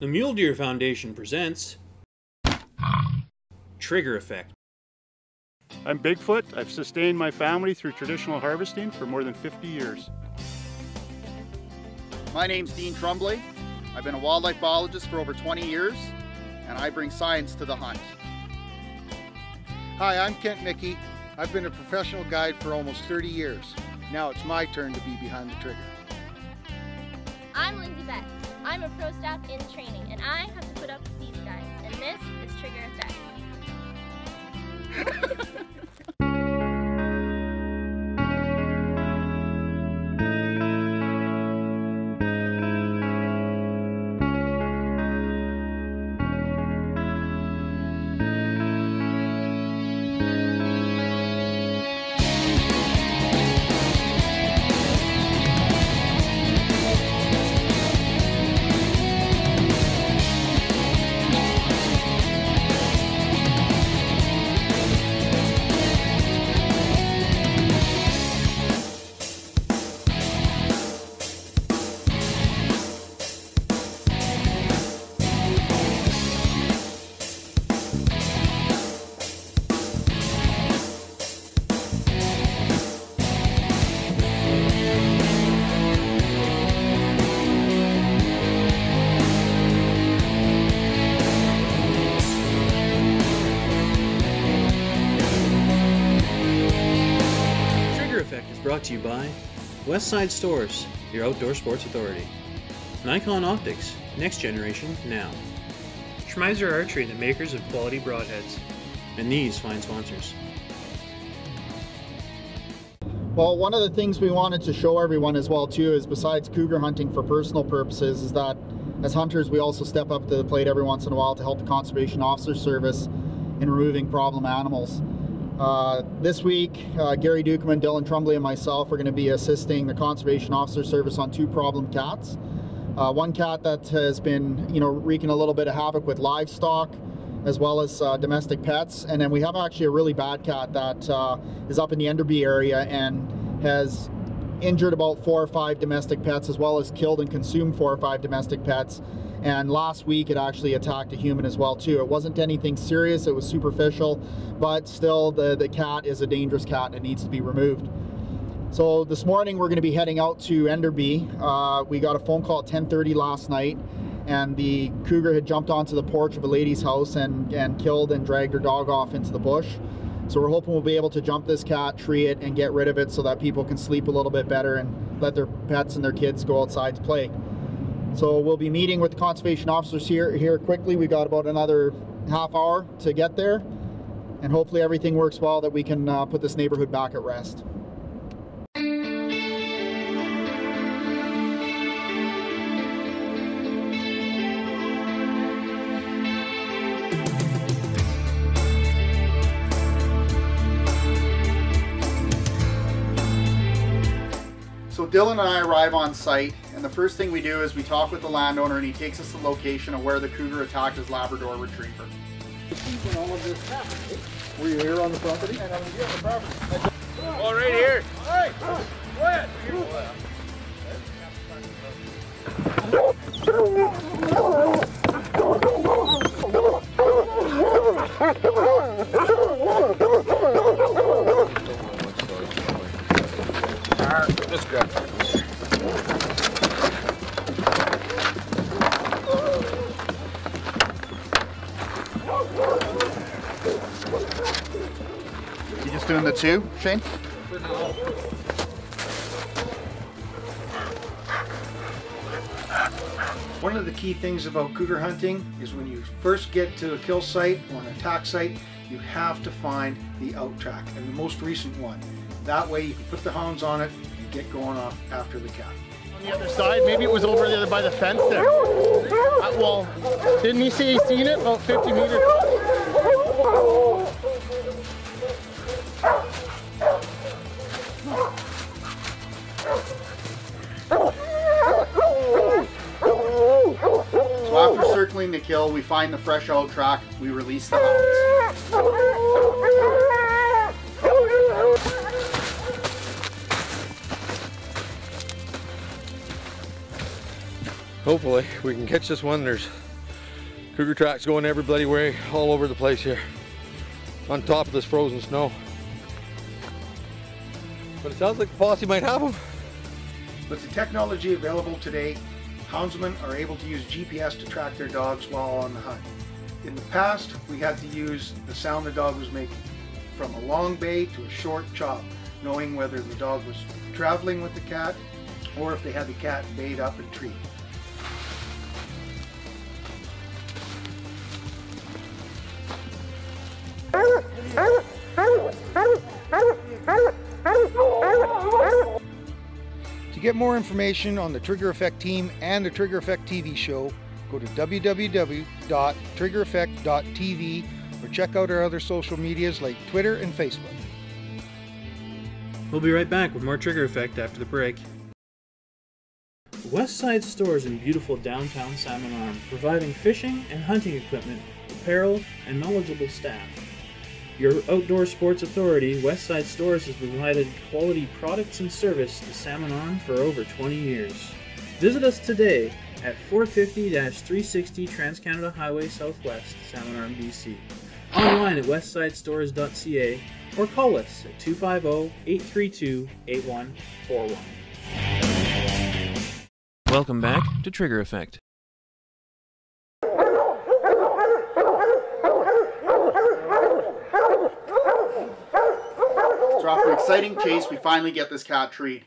The Mule Deer Foundation presents Trigger Effect. I'm Bigfoot. I've sustained my family through traditional harvesting for more than 50 years. My name's Dean Tremblay. I've been a wildlife biologist for over 20 years, and I bring science to the hunt. Hi, I'm Kent Mickey. I've been a professional guide for almost 30 years. Now it's my turn to be behind the trigger. I'm Lindsay Beck. I'm a pro staff in training, and I have to put up with these guys, and this is Trigger Effect. Brought to you by Westside Stores, your outdoor sports authority. Nikon Optics, next generation now. Schmeiser Archery, the makers of quality broadheads. And these fine sponsors. Well, one of the things we wanted to show everyone as well too is, besides cougar hunting for personal purposes, is that as hunters we also step up to the plate every once in a while to help the Conservation Officer Service in removing problem animals. This week, Gary Dukeman, Dylan Tremblay, and myself are going to be assisting the Conservation Officer Service on two problem cats. One cat that has been, wreaking a little bit of havoc with livestock as well as domestic pets, and then we have actually a really bad cat that is up in the Enderby area and has injured about 4 or 5 domestic pets, as well as killed and consumed 4 or 5 domestic pets. And last week it actually attacked a human as well too. It wasn't anything serious, it was superficial, but still the cat is a dangerous cat and it needs to be removed. So this morning we're going to be heading out to Enderby. We got a phone call at 10:30 last night, and the cougar had jumped onto the porch of a lady's house and killed and dragged her dog off into the bush. So we're hoping we'll be able to jump this cat, tree it, and get rid of it so that people can sleep a little bit better and let their pets and their kids go outside to play. So we'll be meeting with the conservation officers here quickly. We got about another half hour to get there, and hopefully everything works well that we can put this neighborhood back at rest. So Dylan and I arrive on site, and the first thing we do is we talk with the landowner, and he takes us to the location of where the cougar attacked his Labrador retriever. When all of this happened, were you here on the property? And I was here on the property. Oh, right here. All right. Go ahead. Let's grab it. You just doing the two, Shane? For now. One of the key things about cougar hunting is when you first get to a kill site or an attack site, you have to find the out track, and the most recent one. That way you can put the hounds on it and get going off after the cat. On the other side, maybe it was over there by the fence there. Well, didn't he say he seen it about 50 meters? So after circling the kill, we find the fresh out track, we release the hounds. Hopefully we can catch this one. There's Cougar tracks going every bloody way, all over the place here, on top of this frozen snow. But it sounds like the posse might have them. With the technology available today, houndsmen are able to use GPS to track their dogs while on the hunt. In the past, we had to use the sound the dog was making, from a long bay to a short chop, knowing whether the dog was traveling with the cat or if they had the cat bayed up in tree. To get more information on the Trigger Effect team and the Trigger Effect TV show, go to www.triggereffect.tv or check out our other social medias like Twitter and Facebook. We'll be right back with more Trigger Effect after the break. Westside Stores in beautiful downtown Salmon Arm, providing fishing and hunting equipment, apparel, and knowledgeable staff. Your outdoor sports authority, Westside Stores has provided quality products and service to Salmon Arm for over 20 years. Visit us today at 450-360 Trans-Canada Highway Southwest, Salmon Arm, BC. Online at westsidestores.ca or call us at 250-832-8141. Welcome back to Trigger Effect. So after an exciting chase, we finally get this cat treed.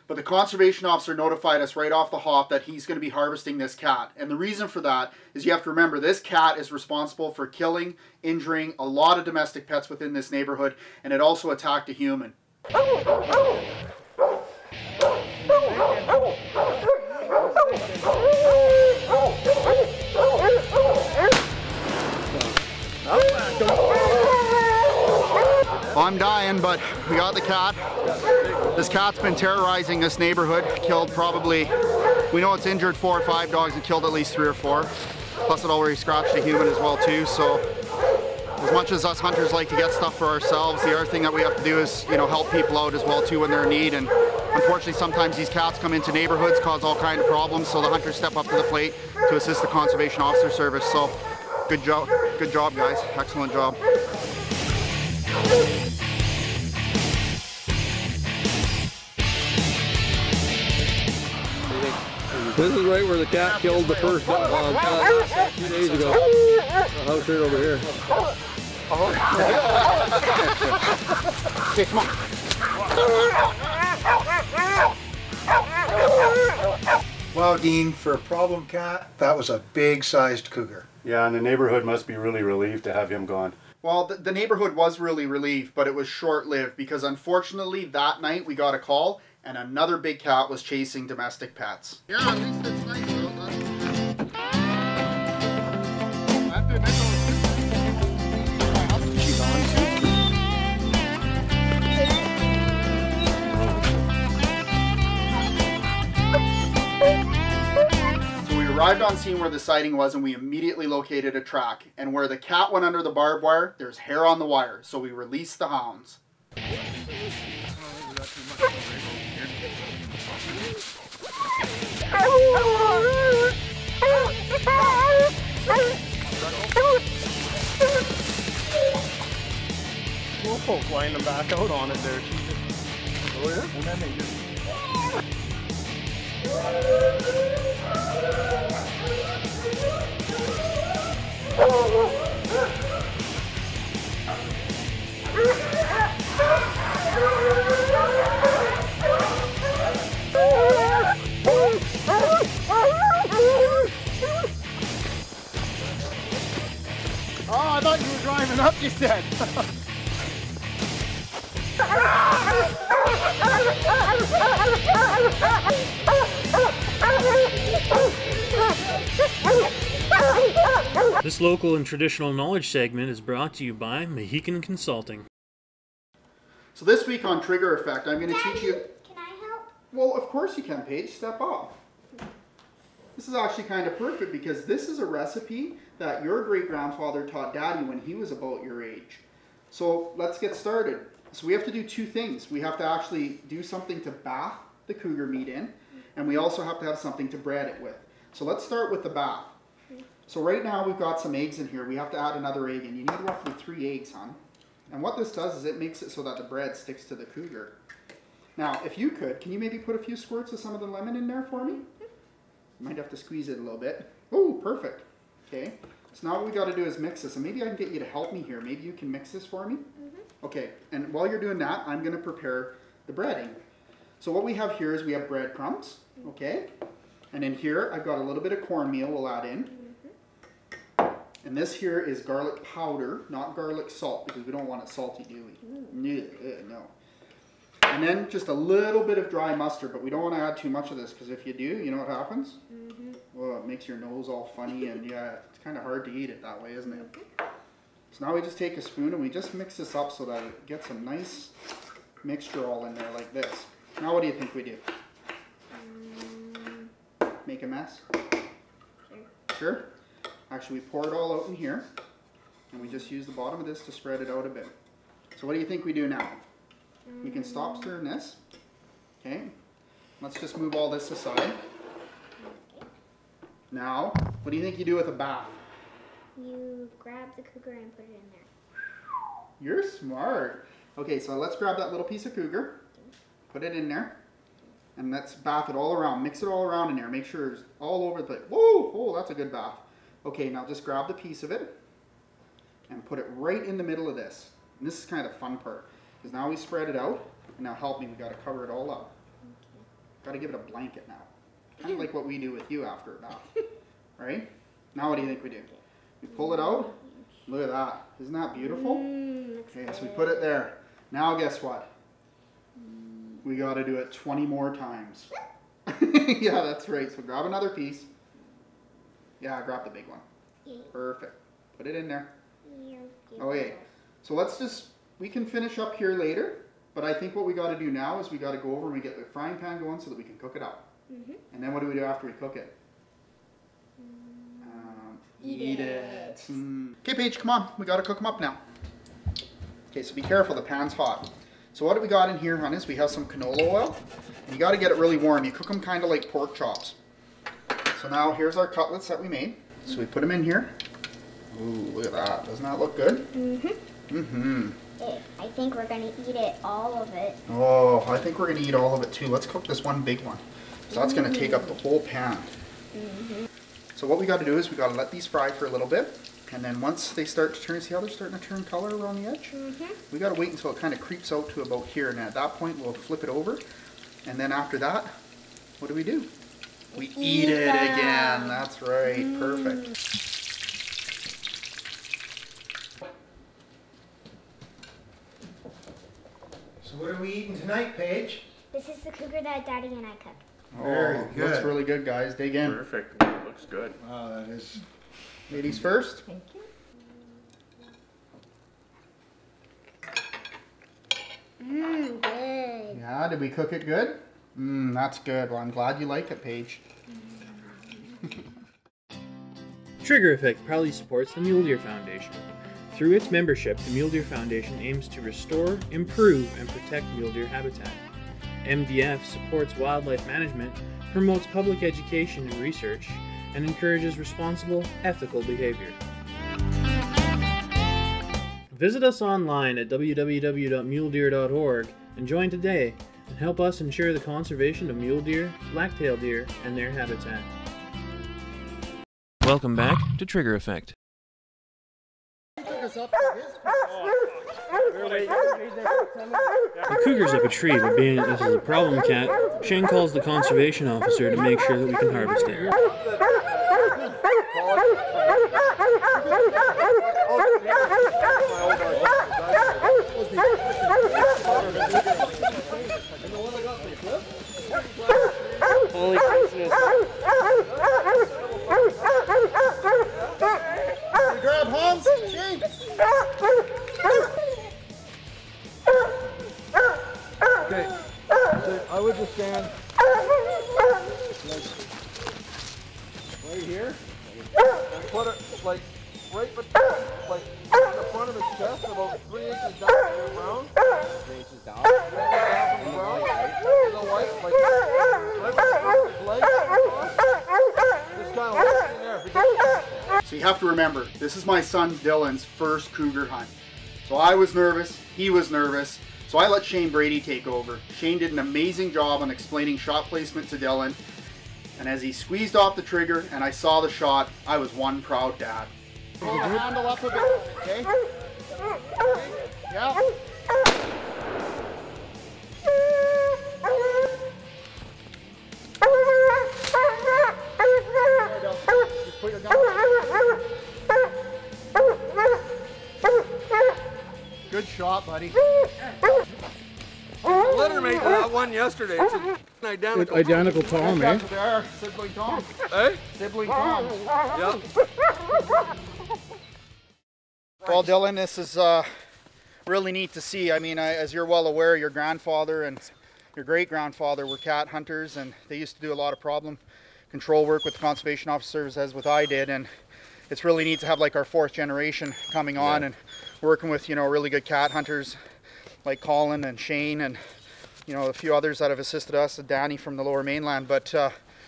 But the conservation officer notified us right off the hop that he's going to be harvesting this cat. And the reason for that is you have to remember this cat is responsible for killing, injuring a lot of domestic pets within this neighborhood, and it also attacked a human. I'm dying, but we got the cat. This cat's been terrorizing this neighborhood, killed probably, we know it's injured 4 or 5 dogs and killed at least 3 or 4. Plus it already scratched a human as well too, so as much as us hunters like to get stuff for ourselves, the other thing that we have to do is, you know, help people out as well too when they're in need. And unfortunately sometimes these cats come into neighborhoods, cause all kinds of problems, so the hunters step up to the plate to assist the conservation officer service. So good job guys, excellent job. This is right where the cat killed the first cat a few days ago. The house right over here. Okay, come on. Wow, Dean, for a problem cat, that was a big-sized cougar. Yeah, and the neighborhood must be really relieved to have him gone. Well, the neighborhood was really relieved, but it was short-lived because unfortunately that night we got a call and another big cat was chasing domestic pets. Yeah, at least it's nice though. She's on too. So we arrived on scene where the sighting was and we immediately located a track. And where the cat went under the barbed wire, there's hair on the wire. So we released the hounds. Wolf line them back out on it there. Oh yeah? And then they just... Oh, I thought you were driving up, you said. This local and traditional knowledge segment is brought to you by Mohican Consulting. So this week on Trigger Effect, I'm going to teach you... Can I help? Well, of course you can, Paige. Step up. This is actually kind of perfect because this is a recipe that your great-grandfather taught Daddy when he was about your age. So let's get started. So we have to do 2 things. We have to actually do something to bath the cougar meat in, and we also have to have something to bread it with. So let's start with the bath. So right now we've got some eggs in here. We have to add another egg, and you need roughly 3 eggs, hon. And what this does is it makes it so that the bread sticks to the cougar. Now, if you could, can you maybe put a few squirts of some of the lemon in there for me? You might have to squeeze it a little bit. Oh, perfect. Okay. So now what we got to do is mix this, and maybe I can get you to help me here. Maybe you can mix this for me? Okay, and while you're doing that, I'm going to prepare the breading. So what we have here is we have breadcrumbs, okay? And in here, I've got a little bit of cornmeal we'll add in. And this here is garlic powder, not garlic salt, because we don't want it salty, do we? No. And then just a little bit of dry mustard, but we don't want to add too much of this, because if you do, you know what happens? Well, it makes your nose all funny, and yeah, it's kind of hard to eat it that way, isn't it? So now we just take a spoon and we just mix this up so that it gets a nice mixture all in there like this. Now what do you think we do? Make a mess? Sure? Actually, we pour it all out in here, and we just use the bottom of this to spread it out a bit. So what do you think we do now? We can stop stirring this. Okay. Let's just move all this aside. Now, what do you think you do with a bath? You grab the cougar and put it in there. You're smart. Okay, so let's grab that little piece of cougar, put it in there, and let's bath it all around. Mix it all around in there. Make sure it's all over the place. Whoa! Oh, that's a good bath. Okay, now just grab the piece of it and put it right in the middle of this. And this is kind of the fun part, because now we spread it out, and now help me, we got to cover it all up. Got to give it a blanket now. Kind of like what we do with you after a bath. Right? Now what do you think we do? We pull it out. Look at that. Isn't that beautiful? Okay, so we put it there. Now guess what? We got to do it 20 more times. Yeah, that's right. So grab another piece. Yeah, grab the big one. Perfect. Put it in there. Okay. So let's just, we can finish up here later, but I think what we got to do now is we got to go over and we get the frying pan going so that we can cook it up. And then what do we do after we cook it? Eat it. Okay, Paige, come on. We got to cook them up now. Okay, so be careful. The pan's hot. So what we got in here, hon, is we have some canola oil. You got to get it really warm. You cook them kind of like pork chops. So now here's our cutlets that we made. So we put them in here. Ooh, look at that. Doesn't that look good? I think we're going to eat it, all of it. Oh, I think we're going to eat all of it too. Let's cook this one big one. So that's going to take up the whole pan. So what we got to do is we got to let these fry for a little bit. And then once they start to turn, see how they're starting to turn color around the edge? We got to wait until it kind of creeps out to about here. And at that point, we'll flip it over. And then after that, what do? We eat it again. That's right. Perfect. So what are we eating tonight, Paige? This is the cougar that Daddy and I cooked. Very good. Looks really good, guys. Dig in. Perfect. Looks good. Oh, that is. Ladies first. Thank you. Good. Yeah, did we cook it good? That's good. Well, I'm glad you like it, Paige. Trigger Effect proudly supports the Mule Deer Foundation. Through its membership, the Mule Deer Foundation aims to restore, improve, and protect mule deer habitat. MDF supports wildlife management, promotes public education and research, and encourages responsible, ethical behavior. Visit us online at www.muledeer.org and join today and help us ensure the conservation of mule deer, black-tailed deer, and their habitat. Welcome back to Trigger Effect. The cougar's up a tree, but being this is a problem cat, Shane calls the conservation officer to make sure that we can harvest it. Grab Hans! Shane! Okay, so I would just stand right here and put it like right like in the front of his chest, about 3 inches down from the ground. 3 inches down? 3 inches down from the ground. To the white, like right from his leg across. Just kind of like in there. So you have to remember, this is my son Dylan's first cougar hunt. So I was nervous, he was nervous, so I let Shane Brady take over. Shane did an amazing job on explaining shot placement to Dylan, and as he squeezed off the trigger and I saw the shot, I was one proud dad. Pull the handle up a bit, okay? Yeah. Just put your gun. Good shot, buddy. Litter mate to that one yesterday. It's an identical. Identical Tom, eh? They are sibling Tom. Eh? Sibling Tom. Yep. Well, Dylan, this is really neat to see. I mean, as you're well aware, your grandfather and your great-grandfather were cat hunters, and they used to do a lot of problem control work with the conservation officers, as with I did, and it's really neat to have like our fourth generation coming on and working with, you know, really good cat hunters like Colin and Shane and, you know, a few others that have assisted us, Danny from the Lower Mainland. But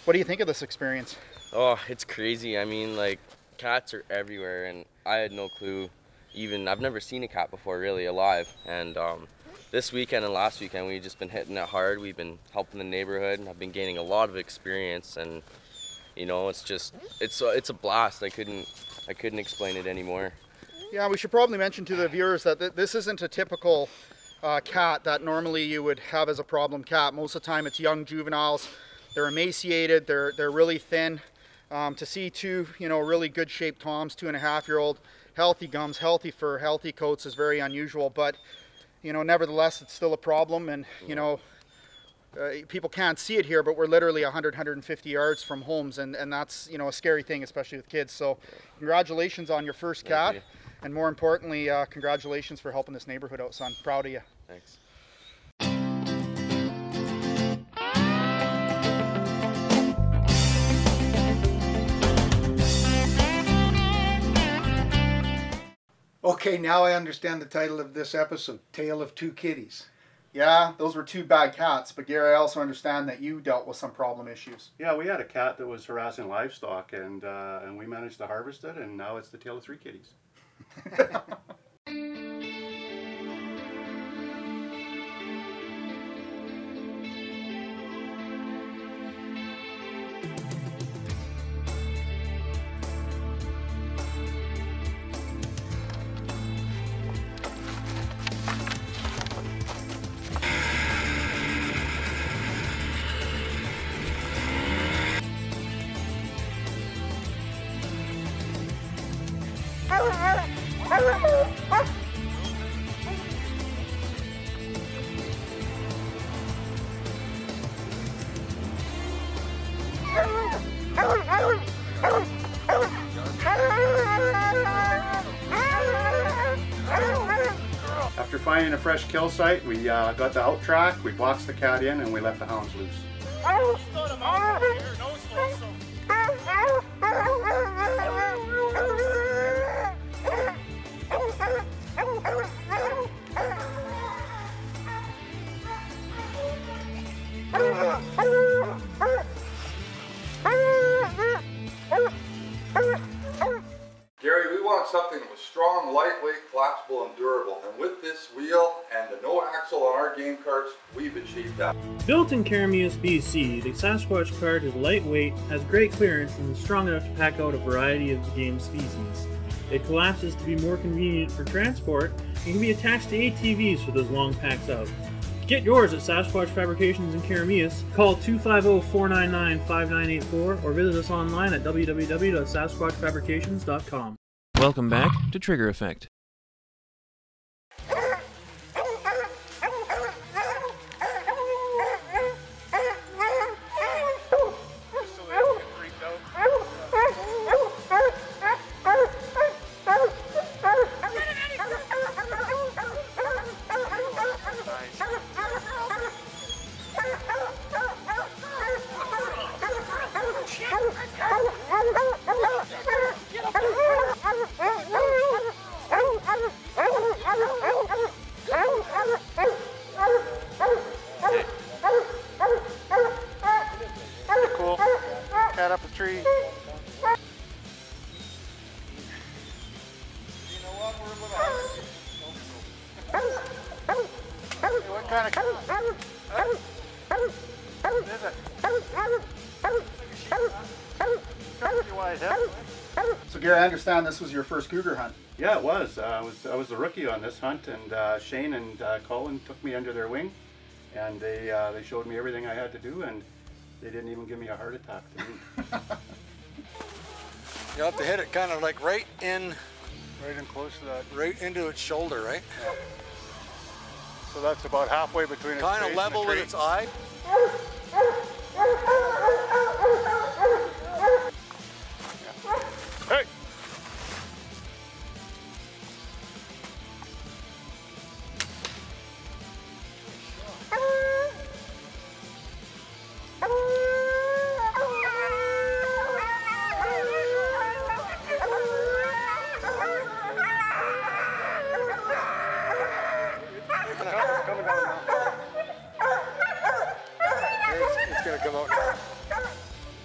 what do you think of this experience? Oh, it's crazy. I mean, like, cats are everywhere, and I had no clue. Even I've never seen a cat before, really, alive. And this weekend and last weekend, we've just been hitting it hard. We've been helping the neighborhood, and I've been gaining a lot of experience. And you know, it's just it's a blast. I couldn't explain it anymore. Yeah, we should probably mention to the viewers that this isn't a typical cat that normally you would have as a problem cat. Most of the time, it's young juveniles. They're emaciated. They're really thin. To see two, you know, really good shaped toms, 2.5-year-old, healthy gums, healthy fur, healthy coats is very unusual, but you know, nevertheless, it's still a problem. And you know, people can't see it here, but we're literally 150 yards from homes, and that's, you know, a scary thing, especially with kids. So congratulations on your first cat, and more importantly, congratulations for helping this neighborhood out, son. Proud of you. Thanks. Okay, now I understand the title of this episode, Tale of Two Kitties. Yeah, those were two bad cats, but Gary, I also understand that you dealt with some problem issues. Yeah, we had a cat that was harassing livestock, and we managed to harvest it, and now it's the tale of three kitties. After finding a fresh kill site, we got the out track, we boxed the cat in, and we let the hounds loose. Gary, we want something that was strong, lightweight, collapsible, and durable. And with this wheel and the no axle on our game carts, we've achieved that. Built in Carameus, BC, the Sasquatch cart is lightweight, has great clearance, and is strong enough to pack out a variety of game species. It collapses to be more convenient for transport and can be attached to ATVs for those long packs out. Get yours at Sasquatch Fabrications in Carameus. Call 250-499-5984 or visit us online at www.sasquatchfabrications.com. Welcome back to Trigger Effect. What kind of cat? So Gary, I understand this was your first cougar hunt. Yeah, it was. I was a rookie on this hunt, and Shane and Colin took me under their wing, and they showed me everything I had to do, and they didn't even give me a heart attack to me. You have to hit it kind of like right in close to that. right into its shoulder, right? Yeah. So that's about halfway between its Kind face of and level the with tree. its eye. Hey! It's gonna come out now.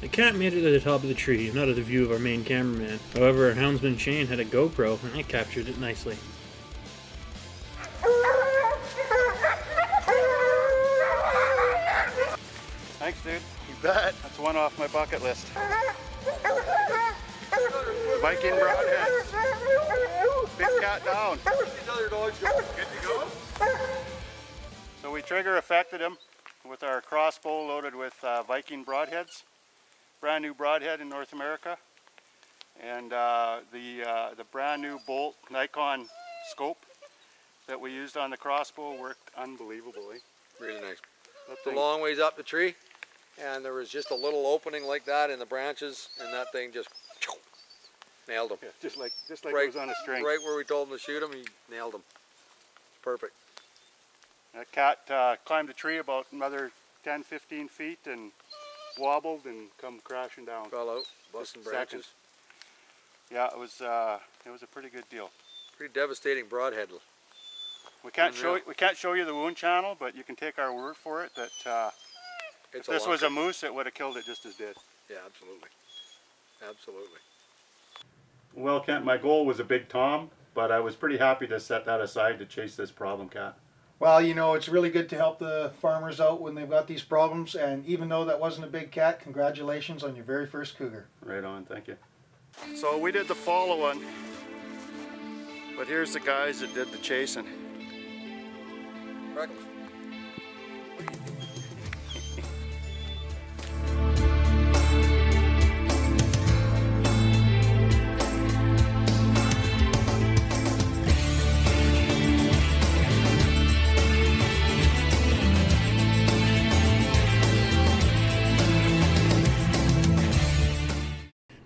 The cat made it to the top of the tree and out of the view of our main cameraman. However, our houndsman Shane had a GoPro and I captured it nicely. Thanks, dude. You bet. That's one off my bucket list. Viking broadheads. Big cat down. These other dogs go. Good to go? So we trigger effected him with our crossbow loaded with Viking broadheads. Brand new broadhead in North America. And the brand new Bolt Nikon scope that we used on the crossbow worked unbelievably. Really nice. It's a long ways up the tree, and there was just a little opening like that in the branches, and that thing just nailed him. Yeah, just like right, it was on a string. Right where we told him to shoot him, he nailed him. Perfect. That cat climbed the tree about another 10-15 feet and wobbled and come crashing down. Fell out, busting branches. Seconds. Yeah, it was a pretty good deal. Pretty devastating broadhead. We can't show you the wound channel, but you can take our word for it that if this was a moose, it would have killed it just as did. Yeah, absolutely. Absolutely. Well, Kent, my goal was a big tom, but I was pretty happy to set that aside to chase this problem cat. Well, you know, it's really good to help the farmers out when they've got these problems, and even though that wasn't a big cat, congratulations on your very first cougar. Right on, thank you. So we did the follow one, but here's the guys that did the chasing. Freckles.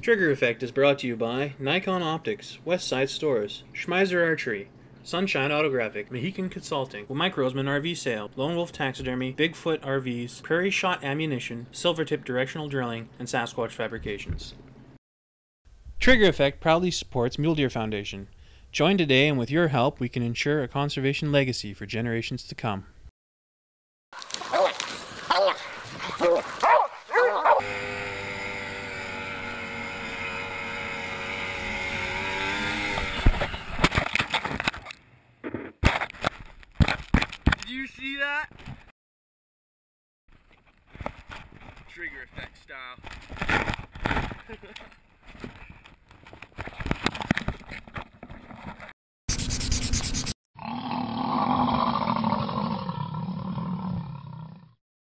Trigger Effect is brought to you by Nikon Optics, West Side Stores, Schmeiser Archery, Sunshine Autographic, Mohican Consulting, Mike Roseman RV Sale, Lone Wolf Taxidermy, Bigfoot RVs, Prairie Shot Ammunition, Silvertip Directional Drilling, and Sasquatch Fabrications. Trigger Effect proudly supports Mule Deer Foundation. Join today, and with your help, we can ensure a conservation legacy for generations to come. Did you see that? Trigger Effect style.